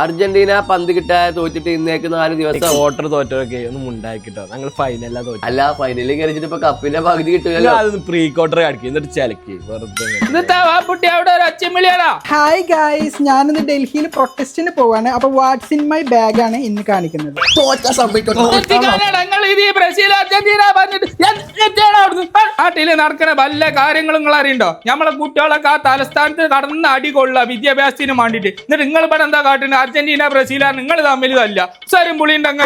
Argentina പന്ത് കിട്ടാതെ തോറ്റിട്ട് ഇന്നേക്ക് 4 ദിവസം വോട്ടർ തോറ്റൊക്കെ ഒന്നും ഉണ്ടാക്കിട്ടോ ഞങ്ങൾ ഫൈനലാ തോറ്റു. അല്ല ഫൈനലിൽ കരിച്ചിട്ട് ഇപ്പൊ കപ്പിന്റെ പകുതി കിട്ടുമല്ലോ. അത് പ്രീ ക്വാർട്ടർ അടിക്കും എന്നിട്ട് ചലക്കി വെറുതെ. ഹായ് ഗായ്സ്, ഞാനിന്ന് ഡൽഹിയിൽ പ്രൊട്ടസ്റ്റിന് പോവാണ്. അപ്പൊ വാട്ട്സ് ഇൻ മൈ ബാഗ് ആണ് ഇന്ന് കാണിക്കുന്നത്. നാട്ടില് നടക്കണ വല്ല കാര്യങ്ങളും നിങ്ങൾ അറിയണ്ടോ? നമ്മളെ കുട്ടികളൊക്കെ ആ തലസ്ഥാനത്ത് കടന്ന് അടി കൊള്ള വിദ്യാഭ്യാസത്തിന് വേണ്ടിട്ട്. എന്നിട്ട് നിങ്ങൾ ഇവിടെ എന്താ കാട്ടുന്നത്? അർജന്റീന ബ്രസീലാണ് നിങ്ങൾ തമ്മിൽ തല്ല സ്വരം പുളിയുണ്ടെങ്കിൽ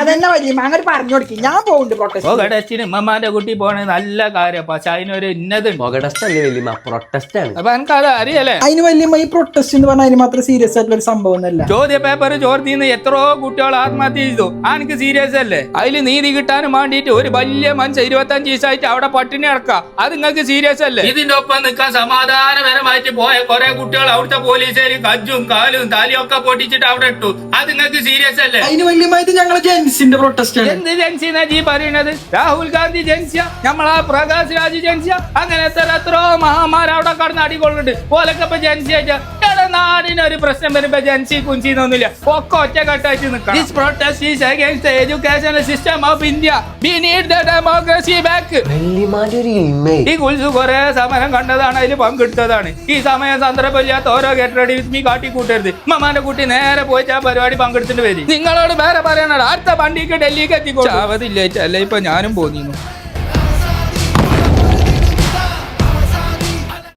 ഞാൻ പോകുന്നുണ്ട് പ്രൊട്ടസ്റ്റ്. ഉമ്മമാന്റെ കുട്ടി പോണ നല്ല കാര്യം. പക്ഷെ അതിനൊരു ഇന്നതുണ്ട്. പ്രൊട്ടസ്റ്റ് ആണ്. അപ്പൊ എനിക്ക് അത് അറിയല്ലേ? അതിന് വലിയ ഈ പ്രൊട്ടസ്റ്റ് എന്ന് പറഞ്ഞാൽ അതിന് മാത്രം സീരിയസ് ആയിട്ടുള്ള ഒരു സംഭവം ഒന്നല്ല. ചോദ്യ പേപ്പർ ചോർത്തിന്ന് എത്രയോ കുട്ടികൾ ആത്മഹത്യ ചെയ്തു. എനിക്ക് സീരിയസ് അല്ലേ? അതിൽ നീതി കിട്ടാനും വേണ്ടിട്ട് ഒരു വലിയ മനുഷ്യ 25 ദിവസമായിട്ട് അവിടെ പട്ടിണി അടക്കാം. അത് നിങ്ങൾക്ക് സീരിയസ് അല്ലേ? ഇതിന്റെ ഒപ്പം നിൽക്കാൻ സമാധാനപരമായിട്ട് പോയ കുറെ കുട്ടികൾ അവിടുത്തെ പോലീസുകാർ കജ്ജും കാലും താലിയും ഒക്കെ പൊട്ടിച്ചിട്ട് അവിടെ ഇട്ടു. അത് നിങ്ങൾക്ക് സീരിയസ് അല്ലേ? അതിന് വലിയമായിട്ട് ഞങ്ങൾ ജെൻസിന്റെ പ്രൊട്ടസ്റ്റ് ആണ്. എന്ത് ജെൻസിനാ ജി പറയണത്? രാഹുൽ ഗാന്ധി ജെൻസിയ, നമ്മളാ പ്രകാശ് രാജ് ജെൻസിയ, അങ്ങനെ എത്രയോ മഹാമാർ അവിടെ കടന്ന് അടികൊള്ളുന്നുണ്ട്. ഓലൊക്കെ ഇപ്പൊ ജെൻസിയായിട്ട് നാടിനൊരു പ്രശ്നം വരുമ്പോ ജെൻസി കുഞ്ചിന്നൊന്നുമില്ല. ഒക്കെ ഒറ്റക്കെട്ടായിട്ട് നിൽക്കണം. This protest is against the educational system of India. We need the democracy back. ഈ കുൽസു കുറെ സമരം കണ്ടതാണ്, അതിൽ പങ്കെടുത്തതാണ്. ഈ സമയം സന്ദർഭമില്ലാത്ത ഓരോ ഗെറ്റ് റെഡി വിത്ത് മീ കാട്ടിക്കൂട്ടരുത്. ഉമ്മമാന്റെ കുട്ടി നേരെ പോയിട്ട് ആ പരിപാടി പങ്കെടുത്തിട്ട് വരും. നിങ്ങളോട് വേറെ പറയാനാണ്. അടുത്ത വണ്ടിക്ക് ഡൽഹിക്ക് എത്തിക്കോളൂ. അവധില്ലേറ്റല്ലേ ഇപ്പൊ ഞാനും പോന്നിരുന്നു.